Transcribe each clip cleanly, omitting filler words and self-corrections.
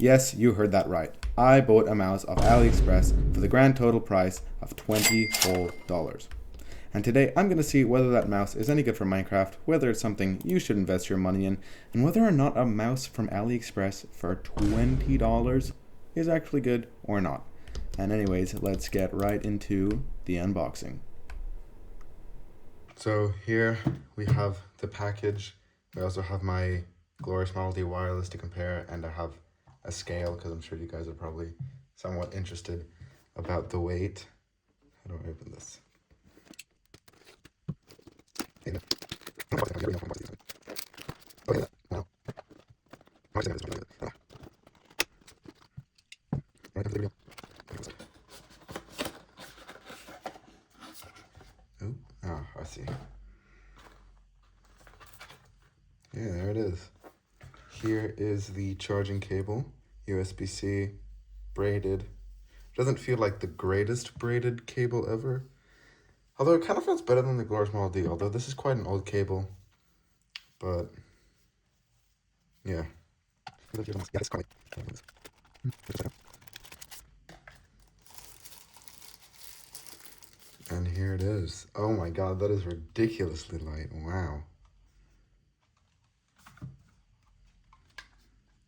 Yes, you heard that right. I bought a mouse off AliExpress for the grand total price of $20 whole. And today I'm going to see whether that mouse is any good for Minecraft, whether it's something you should invest your money in, and whether or not a mouse from AliExpress for $20 is actually good or not. And anyways, let's get right into the unboxing. So here we have the package. We also have my glorious Model D wireless to compare, and I have a scale because I'm sure you guys are probably somewhat interested about the weight. How do I open this? I see. Yeah, there it is. Here is the charging cable, USB-C, braided. Doesn't feel like the greatest braided cable ever. Although it kind of feels better than the glorious Model D, although this is quite an old cable. But, yeah. And here it is. Oh my god, that is ridiculously light. Wow.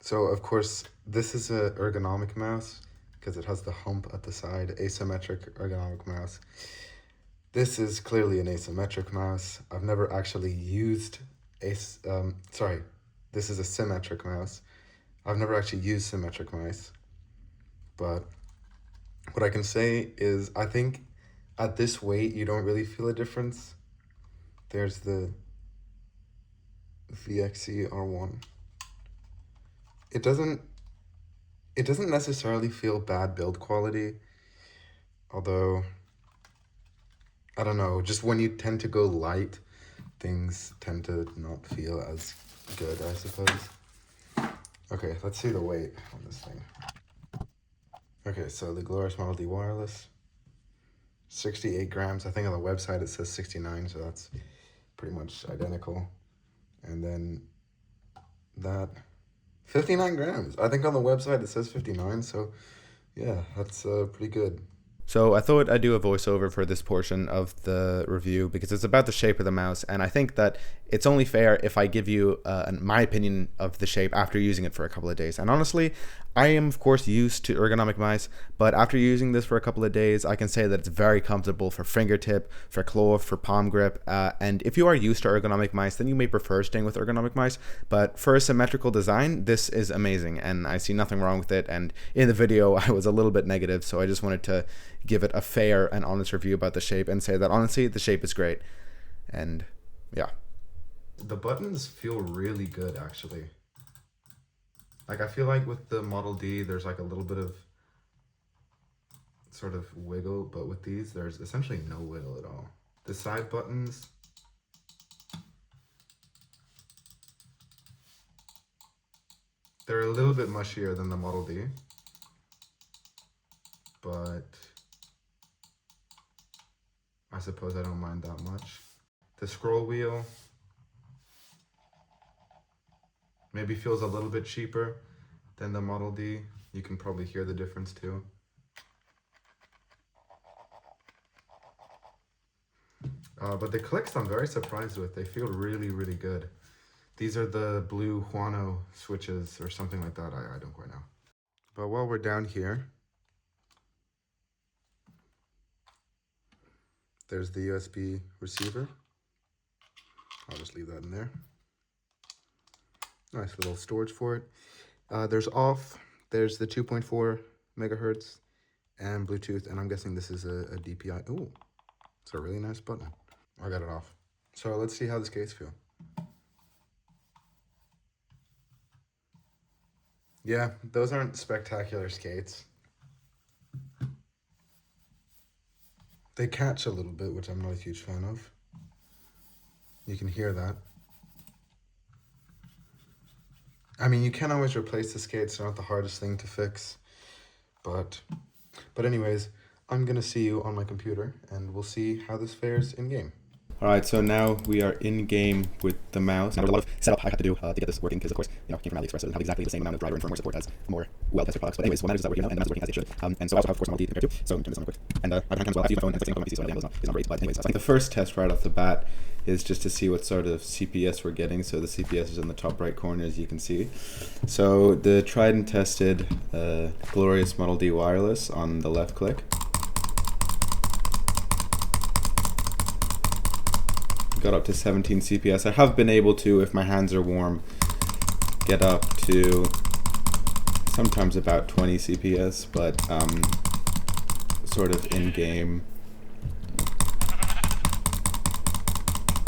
So, of course, this is an ergonomic mouse because it has the hump at the side, asymmetric ergonomic mouse. This is clearly an asymmetric mouse. I've never actually used this is a symmetric mouse. I've never actually used symmetric mice. But what I can say is I think at this weight, you don't really feel a difference. There's the VXE R1. It doesn't necessarily feel bad build quality, although, I don't know, just when you tend to go light, things tend to not feel as good, I suppose. Okay, let's see the weight on this thing. Okay, so the glorious Model D wireless, 68 grams. I think on the website it says 69, so that's pretty much identical. And then that, 59 grams. I think on the website it says 59, so yeah, that's pretty good. So I thought I'd do a voiceover for this portion of the review because it's about the shape of the mouse, and I think that it's only fair if I give you my opinion of the shape after using it for a couple of days. And honestly, I am of course used to ergonomic mice, but after using this for a couple of days, I can say that it's very comfortable for fingertip, for claw, for palm grip, and if you are used to ergonomic mice, then you may prefer staying with ergonomic mice, but for a symmetrical design, this is amazing, and I see nothing wrong with it. And in the video, I was a little bit negative, so I just wanted to give it a fair and honest review about the shape and say that honestly the shape is great. And yeah, the buttons feel really good actually. Like I feel like with the Model D there's like a little bit of sort of wiggle, but with these there's essentially no wiggle at all. The side buttons, they're a little bit mushier than the Model D, but I suppose I don't mind that much. The scroll wheel maybe feels a little bit cheaper than the Model D. You can probably hear the difference too. But the clicks I'm very surprised with. They feel really, really good. These are the blue Huano switches or something like that. I don't quite know. But while we're down here, there's the USB receiver. I'll just leave that in there. Nice little storage for it. There's off, there's the 2.4 megahertz and Bluetooth, and I'm guessing this is a DPI. Oh, it's a really nice button. I got it off. So let's see how the skates feel. Yeah, those aren't spectacular skates. They catch a little bit, which I'm not a huge fan of. You can hear that. I mean, you can always replace the skates. They're not the hardest thing to fix. But anyways, I'm going to see you on my computer, and we'll see how this fares in-game. Alright, so now we are in game with the mouse. Now there's a lot of setup I had to do to get this working because, of course, you know, came from AliExpress, so it doesn't have exactly the same amount of driver and firmware support as more well-tested products. But anyways, what matters is that we're here now, and the mouse is working as it should. And so I also have, of course, Model D compared to, so I'm turn this on real quick. And I have hands well. I have to use my phone and setting up on my PC, so the angle is not great. But anyways, so I think the first test right off the bat is just to see what sort of CPS we're getting. So the CPS is in the top right corner, as you can see. So the tried and tested glorious Model D wireless on the left click. Got up to 17 CPS. I have been able to, if my hands are warm, get up to sometimes about 20 CPS, but sort of in game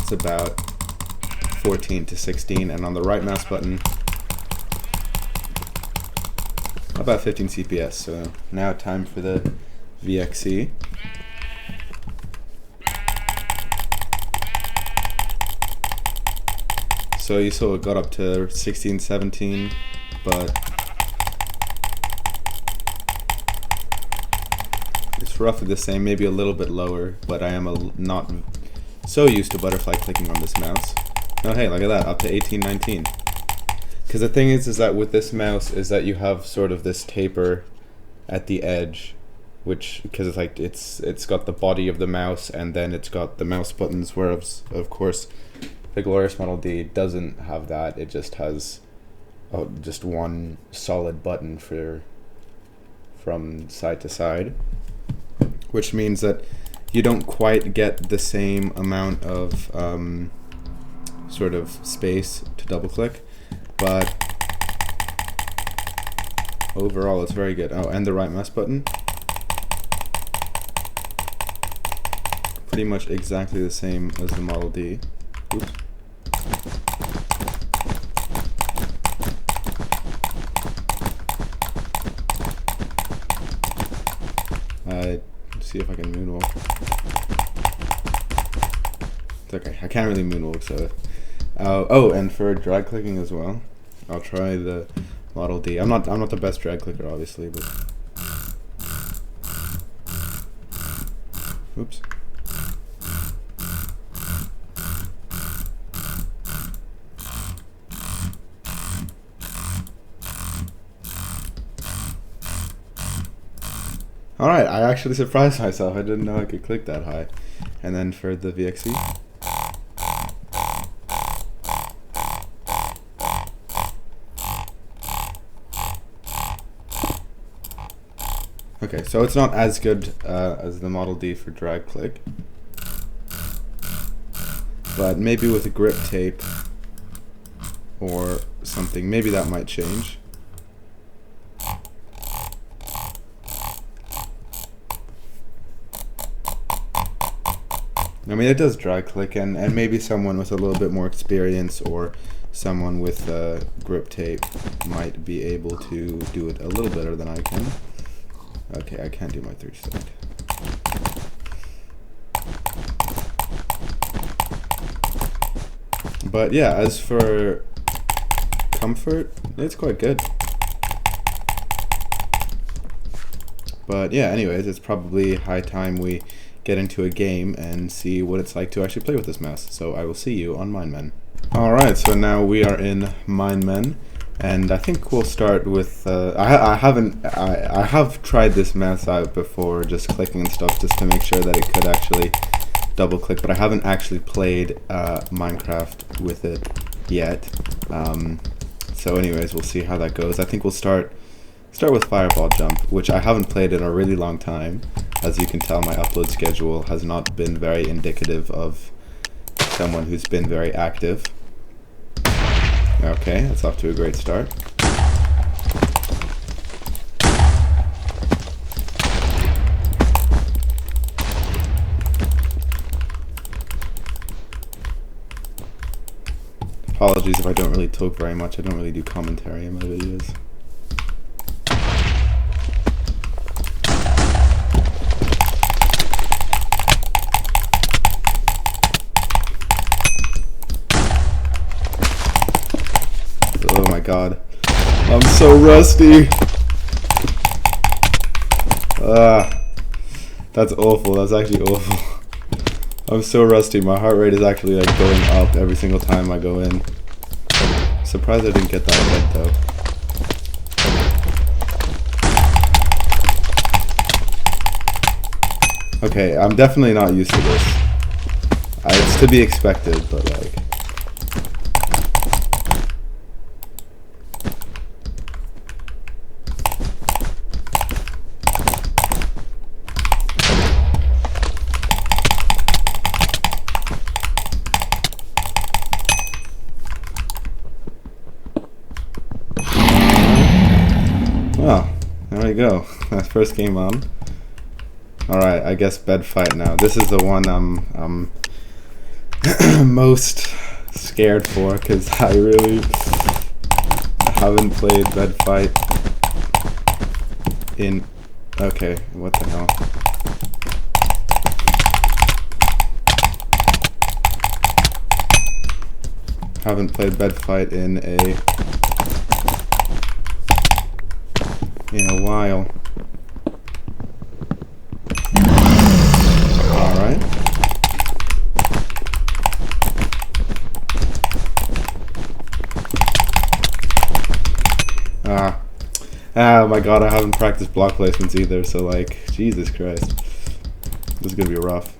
it's about 14 to 16, and on the right mouse button about 15 CPS. So now time for the VXE. So you saw it got up to 16, 17, but it's roughly the same, maybe a little bit lower, but I am not so used to butterfly clicking on this mouse. Oh hey, look at that, up to 18, 19. Because the thing is that with this mouse is that you have sort of this taper at the edge, which, because it's like, it's got the body of the mouse and then it's got the mouse buttons, whereas, of course, the glorious Model D doesn't have that. It just has just one solid button from side to side, which means that you don't quite get the same amount of sort of space to double click, but overall it's very good. Oh, and the right mouse button, pretty much exactly the same as the Model D. Oops. See if I can moonwalk. It's okay, I can't really moonwalk, so. Oh, and for drag clicking as well, I'll try the Model D. I'm not the best drag clicker, obviously, but. Oops. Alright, I actually surprised myself. I didn't know I could click that high. And then for the VXE. Okay, so it's not as good as the Model D for drag click. But maybe with a grip tape or something, maybe that might change. I mean, it does drag click, and maybe someone with a little bit more experience or someone with grip tape might be able to do it a little better than I can. Okay, I can't do my 3 step. But yeah, as for comfort, it's quite good. But yeah, anyways, it's probably high time we get into a game and see what it's like to actually play with this mouse. So I will see you on Minemen. Alright, so now we are in Minemen, and I think we'll start with, I have tried this mouse out before, just clicking and stuff, just to make sure that it could actually double click, but I haven't actually played Minecraft with it yet. So anyways, we'll see how that goes. I think we'll start with Fireball Jump, which I haven't played in a really long time. As you can tell, my upload schedule has not been very indicative of someone who's been very active. Okay, that's off to a great start. Apologies if I don't really talk very much. I don't really do commentary in my videos. God, I'm so rusty. That's awful. That's actually awful. I'm so rusty. My heart rate is actually like going up every single time I go in. Surprised I didn't get that hit though. Okay, I'm definitely not used to this. It's to be expected, but like... Well, there we go. That first game on. Alright, I guess bed fight now. This is the one I'm most scared for, because I really haven't played bed fight in... Okay, what the hell? Haven't played bed fight in a while. Alright. Oh my god, I haven't practiced block placements either, so like, Jesus Christ. This is gonna be rough.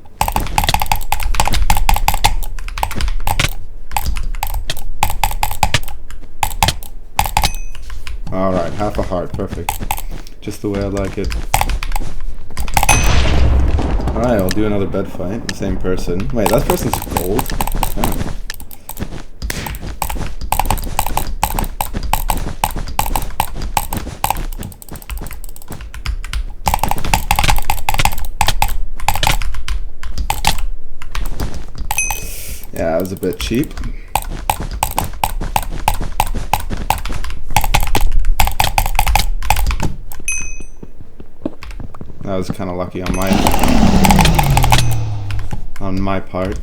Alright, half a heart, perfect. Just the way I like it. Alright, I'll do another bed fight. The same person. Wait, that person's gold? Oh. Yeah, it was a bit cheap. That was kind of lucky on my part.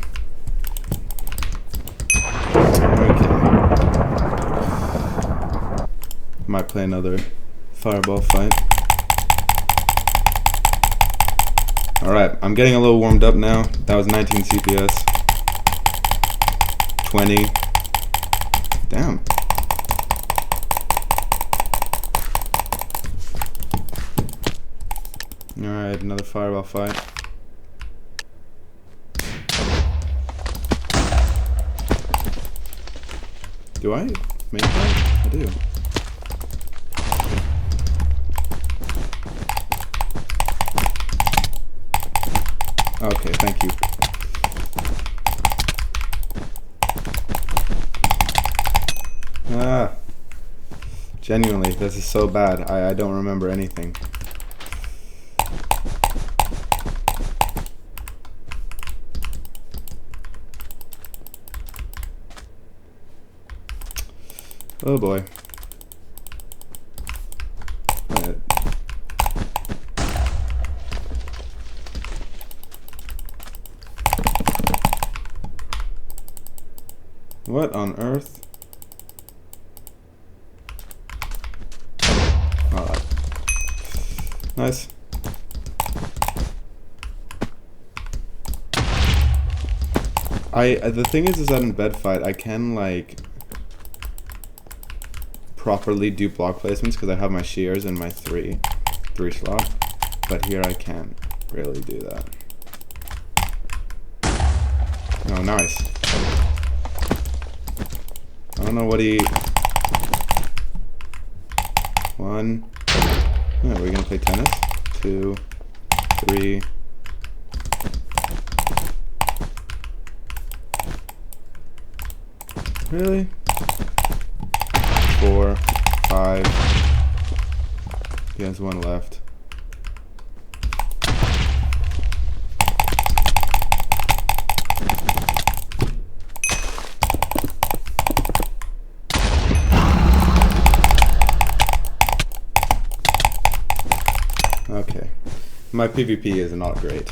Okay. Might play another fireball fight. Alright, I'm getting a little warmed up now. That was 19 CPS. 20. Damn. Alright, another fireball fight. Do I make that? I do. Okay, thank you. Ah. Genuinely, this is so bad. I don't remember anything. Oh boy. Right. What on earth? Alright. Nice. The thing is that in bed fight I can like properly do block placements because I have my shears in my three slot, but here I can't really do that. Oh, nice. I don't know what he... One. Oh, are we gonna play tennis? 2, 3. Really? 4, 5. He has one left. Okay. My PvP is not great.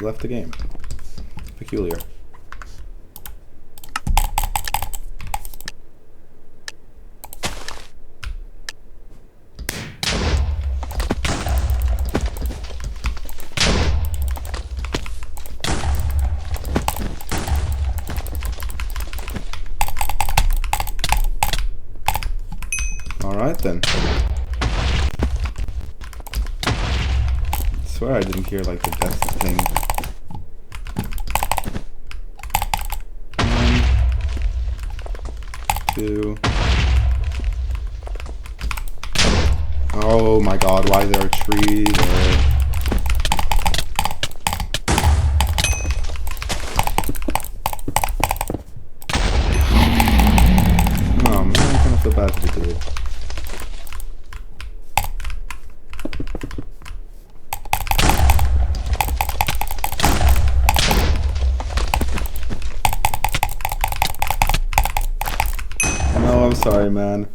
left the game. Peculiar. Alright then. I swear I didn't hear like the death thing. 1, 2. Oh my god, why is there a tree there? Oh man, I kind of feel bad for the dude. No, I'm sorry, man.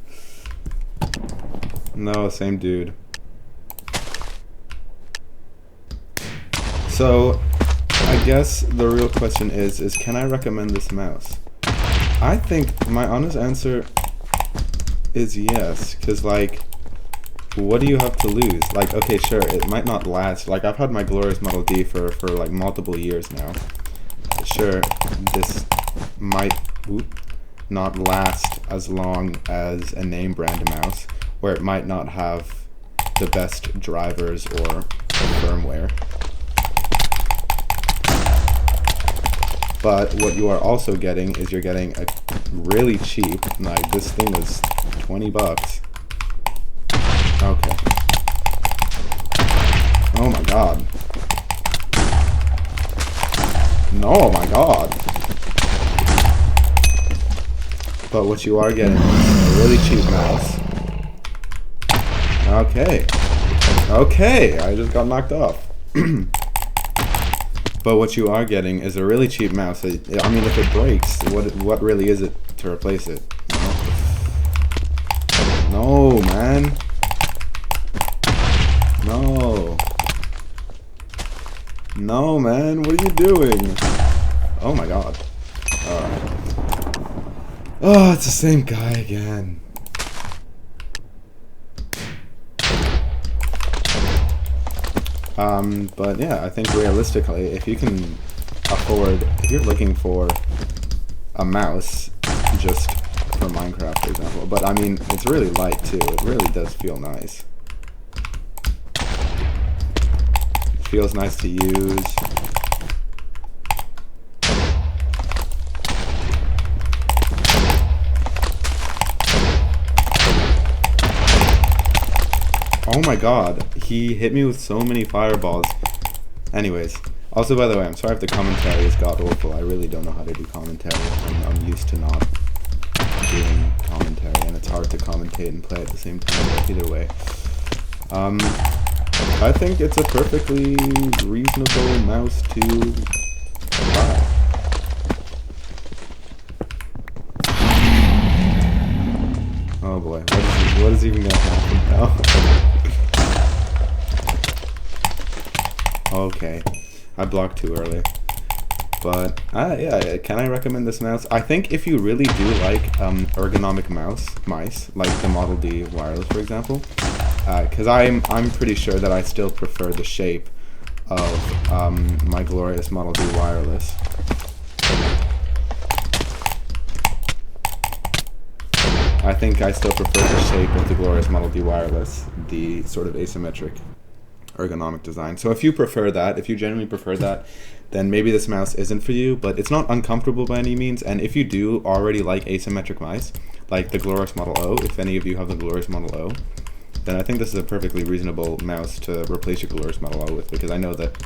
No, same dude. So, I guess the real question is can I recommend this mouse? I think my honest answer is yes, because like, what do you have to lose? Like, okay, sure, it might not last. Like, I've had my glorious Model D for like multiple years now. Sure, this might not last as long as a name brand mouse, where it might not have the best drivers or firmware. But what you are also getting is you're getting a really cheap, like this thing was 20 bucks. Okay. Oh my god. No, oh my god. But what you are getting is a really cheap mouse. Okay. Okay, I just got knocked off. But what you are getting is a really cheap mouse. I mean, if it breaks, what really is it to replace it? No, man. No. No, man. What are you doing? Oh my god. Oh, it's the same guy again. But yeah, I think realistically, if you can afford, if you're looking for a mouse just for Minecraft, for example, but I mean, it's really light too, it really does feel nice. It feels nice to use. Oh my god, he hit me with so many fireballs. Anyways, also by the way, I'm sorry if the commentary has got awful. I really don't know how to do commentary. I'm used to not doing commentary, and it's hard to commentate and play at the same time, but either way. I think it's a perfectly reasonable mouse to buy. Oh boy, what is even gonna happen now? Okay, I blocked too early. But, yeah, can I recommend this mouse? I think if you really do like ergonomic mice, like the Model D wireless, for example, because I'm pretty sure that I still prefer the shape of my glorious Model D wireless. I think I still prefer the shape of the glorious Model D wireless, the sort of asymmetric ergonomic design. So if you prefer that, if you genuinely prefer that, then maybe this mouse isn't for you, but it's not uncomfortable by any means. And if you do already like asymmetric mice, like the glorious Model O, if any of you have the glorious Model O, then I think this is a perfectly reasonable mouse to replace your glorious Model O with, because I know that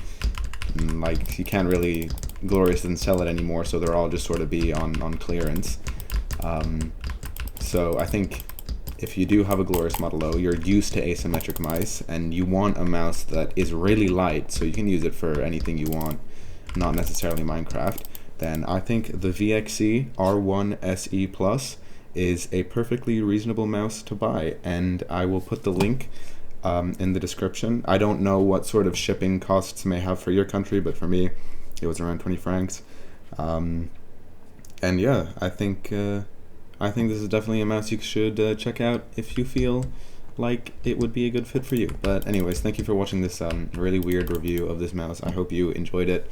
like you can't really, Glorious doesn't sell it anymore, so they're all just sort of be on clearance. So I think if you do have a glorious Model O, you're used to asymmetric mice, and you want a mouse that is really light, so you can use it for anything you want, not necessarily Minecraft, then I think the VXC R1 SE Plus is a perfectly reasonable mouse to buy, and I will put the link in the description. I don't know what sort of shipping costs may have for your country, but for me, it was around 20 francs. And yeah, I think this is definitely a mouse you should check out if you feel like it would be a good fit for you. But anyways, thank you for watching this really weird review of this mouse. I hope you enjoyed it,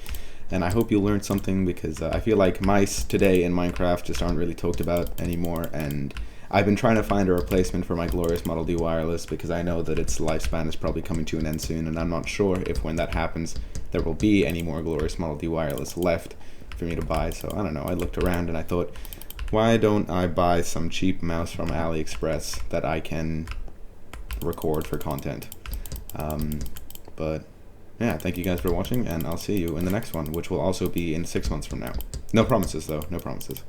and I hope you learned something, because I feel like mice today in Minecraft just aren't really talked about anymore, and I've been trying to find a replacement for my glorious Model D wireless, because I know that its lifespan is probably coming to an end soon, and I'm not sure if when that happens there will be any more glorious Model D wireless left for me to buy. So I don't know, I looked around and I thought, why don't I buy some cheap mouse from AliExpress that I can record for content? But yeah, thank you guys for watching, and I'll see you in the next one, which will also be in 6 months from now. No promises though, no promises.